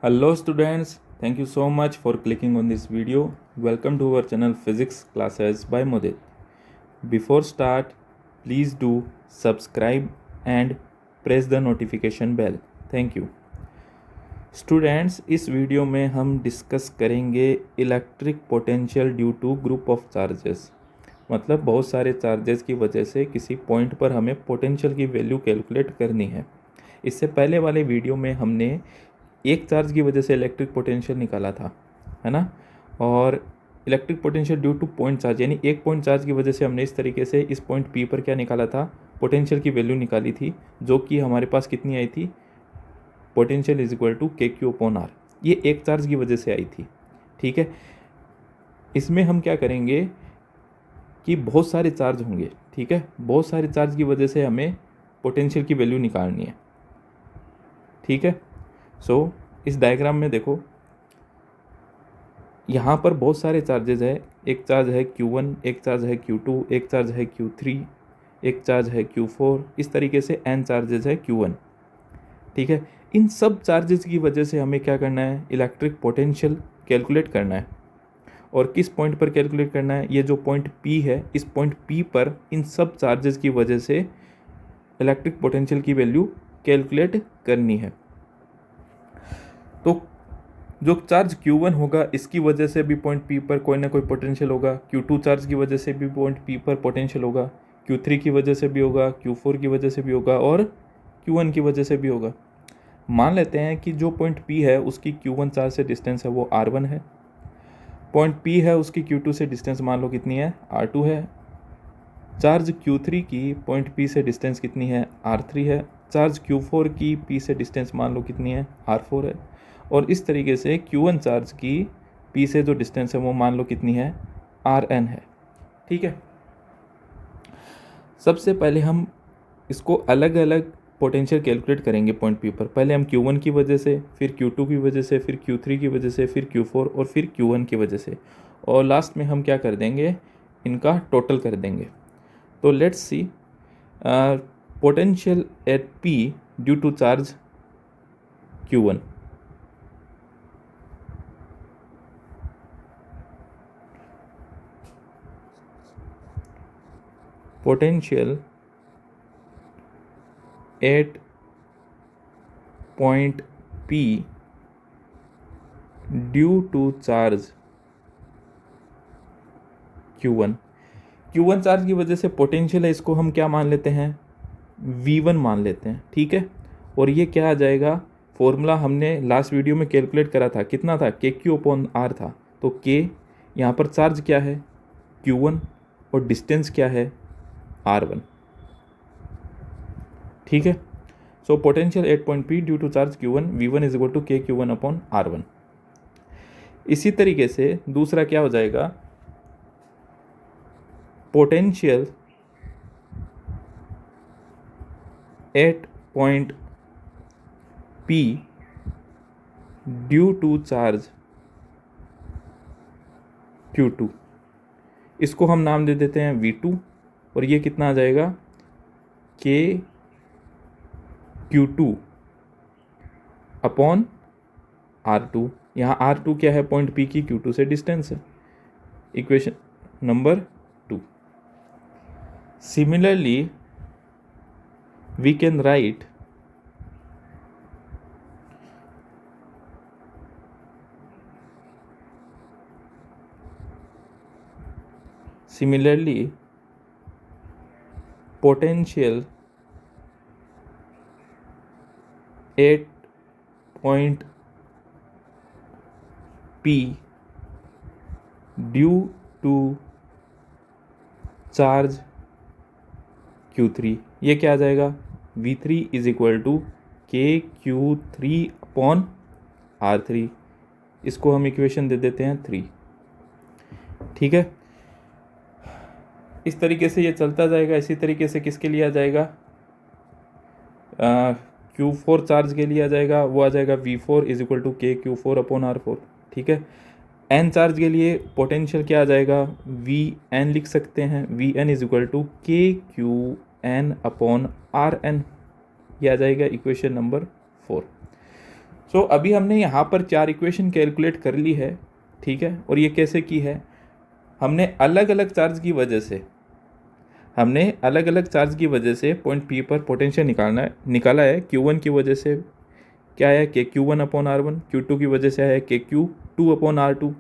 Hello students, thank you so much for clicking on this video. Welcome to our channel Physics Classes by Mudit. Before start, please do subscribe and press the notification bell. Thank you. Students, इस वीडियो में हम discuss करेंगे electric potential due to group of charges. मतलब बहुत सारे charges की वजह से किसी पॉइंट पर हमें पोटेंशियल की वैल्यू कैलकुलेट करनी है। इससे पहले वाले वीडियो में हमने एक चार्ज की वजह से इलेक्ट्रिक पोटेंशियल निकाला था, है ना। और electric potential due two point charge, यानी एक पॉइंट चार्ज की वजह से हमने इस तरीके से इस पॉइंट पी पर क्या निकाला था, पोटेंशियल की वैल्यू निकाली थी, जो कि हमारे पास कितनी आई थी, पोटेंशियल इज इक्वल टू के क्यू अपॉन आर। ये एक चार्ज की वजह से आई थी, ठीक है। इसमें हम क्या करेंगे कि बहुत सारे चार्ज होंगे, ठीक है। बहुत सारे चार्ज की वजह से हमें पोटेंशियल की वैल्यू निकालनी है, ठीक है। सो इस डायग्राम में देखो, यहाँ पर बहुत सारे चार्जेज है। एक चार्ज है Q1, एक चार्ज है Q2, एक चार्ज है Q3, एक चार्ज है Q4। इस तरीके से n चार्जेज है Q1, ठीक है। इन सब चार्जेस की वजह से हमें क्या करना है, इलेक्ट्रिक पोटेंशियल कैलकुलेट करना है। और किस पॉइंट पर कैलकुलेट करना है, ये जो पॉइंट P है, इस पॉइंट P पर इन सब चार्जेस की वजह से इलेक्ट्रिक पोटेंशियल की वैल्यू कैलकुलेट करनी है। तो जो चार्ज Q1 होगा, इसकी वजह से भी पॉइंट P पर कोई ना कोई पोटेंशियल होगा। Q2 चार्ज की वजह से भी पॉइंट P पर पोटेंशियल होगा। Q3 की वजह से भी होगा, Q4 की वजह से भी होगा और Q1 की वजह से भी होगा। मान लेते हैं कि जो पॉइंट P है उसकी Q1 चार्ज से डिस्टेंस है वो R1 है। पॉइंट P है उसकी Q2 से डिस्टेंस मान लो कितनी है, R2 है। चार्ज Q3 की पॉइंट P से डिस्टेंस कितनी है, R3 है। चार्ज Q4 की P से डिस्टेंस मान लो कितनी है, R4 है। और इस तरीके से Q1 चार्ज की P से जो डिस्टेंस है वो मान लो कितनी है, Rn है, ठीक है। सबसे पहले हम इसको अलग अलग पोटेंशियल कैलकुलेट करेंगे पॉइंट P पर। पहले हम Q1 की वजह से, फिर Q2 की वजह से, फिर Q3 की वजह से, फिर Q4 और फिर Q1 की वजह से, और लास्ट में हम क्या कर देंगे, इनका टोटल कर देंगे। तो let's see potential at P due to charge Q1। Potential at point P due to charge Q1। Q1 charge की वजह से पोटेंशियल है, इसको हम क्या मान लेते हैं, V1 मान लेते हैं, ठीक है। और ये क्या आ जाएगा, फॉर्मूला हमने लास्ट वीडियो में कैलकुलेट करा था, कितना था, के क्यू अपॉन आर था। तो के, यहाँ पर चार्ज क्या है, Q1, और डिस्टेंस क्या है, R1, ठीक है। So potential at point P due to charge Q1, V1 is equal to K Q1 upon R1। इसी तरीके से दूसरा क्या हो जाएगा, potential at point P due to charge Q2। इसको हम नाम दे देते हैं V2, और ये कितना आ जाएगा, के Q2 अपॉन R2। यहाँ R2 क्या है, पॉइंट P की Q2 से डिस्टेंस है। Equation number 2। Similarly we can write potential at point P due to charge Q3। ये क्या आ जाएगा, V3 इज इक्वल टू के Q3 अपॉन R3। इसको हम इक्वेशन दे देते हैं 3, ठीक है। इस तरीके से ये चलता जाएगा। इसी तरीके से किसके लिए आ जाएगा, Q4 चार्ज के लिए आ जाएगा, वो आ जाएगा V4 इज इक्वल टू के Q4 अपॉन R4, ठीक है। N चार्ज के लिए पोटेंशियल क्या आ जाएगा, Vn लिख सकते हैं, Vn इज इक्वल टू के Qn अपॉन Rn। ये आ जाएगा इक्वेशन नंबर 4। सो अभी हमने यहाँ पर 4 इक्वेशन कैलकुलेट कर ली है, ठीक है। और ये कैसे की है, हमने अलग अलग चार्ज की वजह से पॉइंट पी पर पोटेंशियल निकाला है। Q1 की वजह से क्या है, KQ1/R1, Q2 की वजह से है KQ2/R2,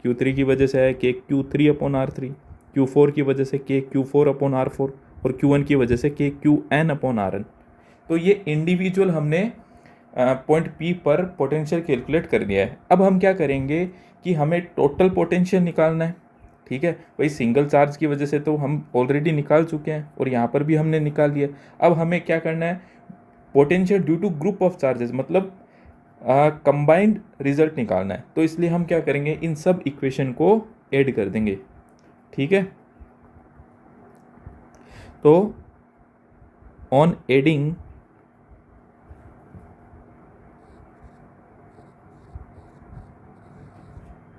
Q3 की वजह से है KQ3/R3, Q4 की वजह से KQ4/R4 और Q1 की वजह से KQN/Rn। तो ये इंडिविजुअल हमने पॉइंट P पर पोटेंशियल कैलकुलेट कर लिया है। अब हम क्या करेंगे कि हमें टोटल पोटेंशियल निकालना है, ठीक है। वही सिंगल चार्ज की वजह से तो हम ऑलरेडी निकाल चुके हैं और यहाँ पर भी हमने निकाल लिया। अब हमें क्या करना है, potential due to group of charges, मतलब कंबाइंड रिजल्ट निकालना है। तो इसलिए हम क्या करेंगे, इन सब इक्वेशन को ऐड कर देंगे, ठीक है। तो ऑन एडिंग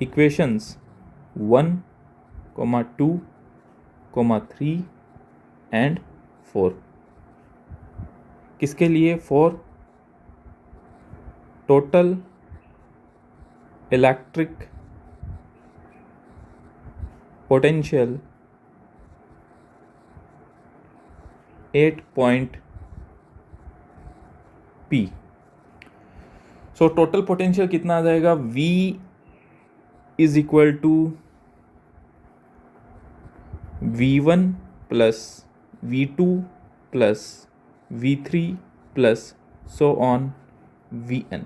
इक्वेशंस 1, 2, 3 एंड 4, किसके लिए, for total electric potential 8 point P। So total potential कितना आ जाएगा, V is equal to V1 plus V2 plus V3 plus so on Vn।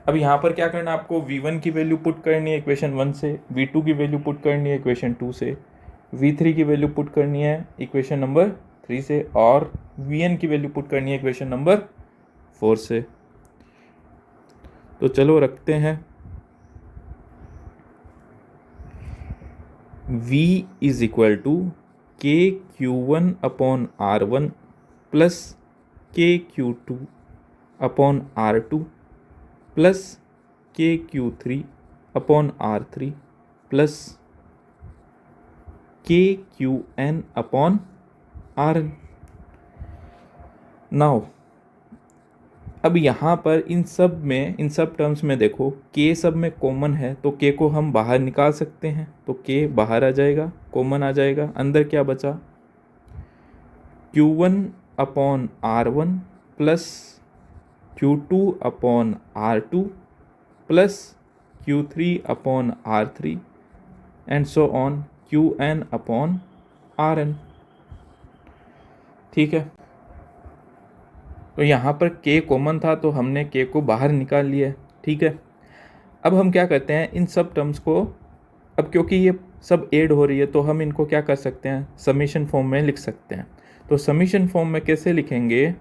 अब यहाँ पर क्या करना है, आपको V1 की वैल्यू पुट करनी है इक्वेशन 1 से, V2 की वैल्यू पुट करनी है इक्वेशन 2 से, V3 की वैल्यू पुट करनी है इक्वेशन नंबर 3 से, और Vn की वैल्यू पुट करनी है इक्वेशन नंबर 4 से। तो चलो रखते हैं, V is equal to KQ1/R1 plus KQ2/R2 plus KQ3/R3 plus KQN/Rn। Now अब यहाँ पर इन सब टर्म्स में देखो, K सब में कॉमन है तो K को हम बाहर निकाल सकते हैं, तो K बाहर आ जाएगा, कॉमन आ जाएगा। अंदर क्या बचा, Q1/R1 plus Q2/R2 plus Q3/R3 and so on QN/Rn, ठीक है। तो यहाँ पर K कॉमन था तो हमने K को बाहर निकाल लिया, ठीक है। अब हम क्या करते हैं, इन सब टर्म्स को, अब क्योंकि ये सब ऐड हो रही है तो हम इनको क्या कर सकते हैं, समीशन फॉर्म में लिख सकते हैं। तो समीशन फॉर्म में कैसे लिखेंगे,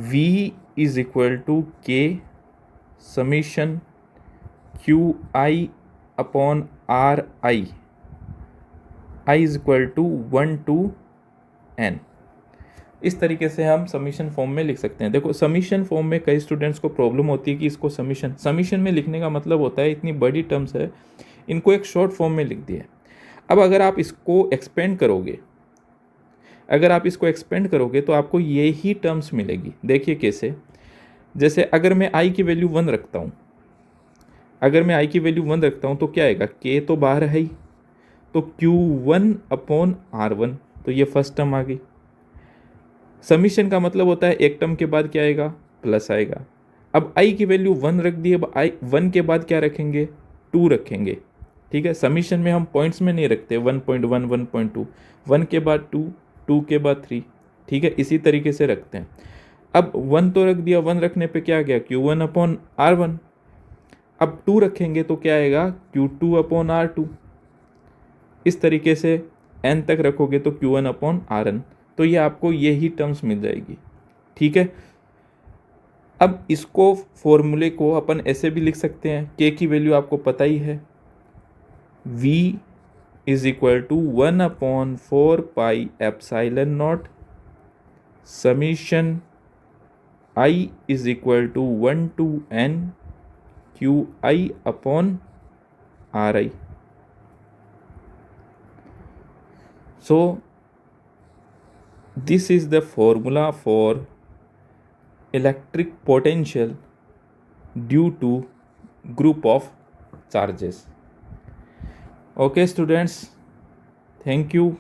V is equal to K summation QI/RI, I is equal to 1 to N। इस तरीके से हम समीशन फॉर्म में लिख सकते हैं। देखो समीशन फॉर्म में कई स्टूडेंट्स को प्रॉब्लम होती है कि इसको समीशन में लिखने का मतलब होता है इतनी बड़ी टर्म्स है, इनको एक शॉर्ट फॉर्म में लिख दिया। अब अगर आप इसको एक्सपेंड करोगे तो आपको ये ही टर्म्स मिलेगी। देखिए कैसे, जैसे अगर मैं I की वैल्यू 1 रखता हूँ, तो क्या आएगा, K तो बाहर है ही, तो Q1/R1, तो ये फर्स्ट टर्म आ गई। समीशन का मतलब होता है एक टर्म के बाद क्या आएगा, प्लस आएगा। अब I की वैल्यू 1 रख दी, अब I 1 के बाद क्या रखेंगे, 2 रखेंगे, ठीक है। समीशन में हम पॉइंट्स में नहीं रखते, 1.1, 1.2, 1 के बाद 2, 2 के बाद 3, ठीक है, इसी तरीके से रखते हैं। अब 1 तो रख दिया, 1 रखने पे क्या आ गया, Q1/R1। अब 2 रखेंगे तो क्या आएगा, Q2/R2। इस तरीके से n तक रखोगे तो Q1/Rn, तो ये आपको यही टर्म्स मिल जाएगी, ठीक है। अब इसको फॉर्मूले को अपन ऐसे भी लिख सकते हैं, K की वैल्यू आपको पता ही है, V इज इक्वल टू 1/4πε0 समीशन I is equal to 1 to N QI/RI। So this is the formula for electric potential due to group of charges. Okay students, thank you.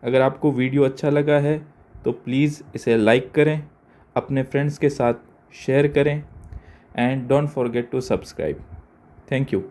अगर आपको वीडियो अच्छा लगा है तो प्लीज़ इसे लाइक करें, अपने फ्रेंड्स के साथ शेयर करें and don't forget to subscribe. Thank you.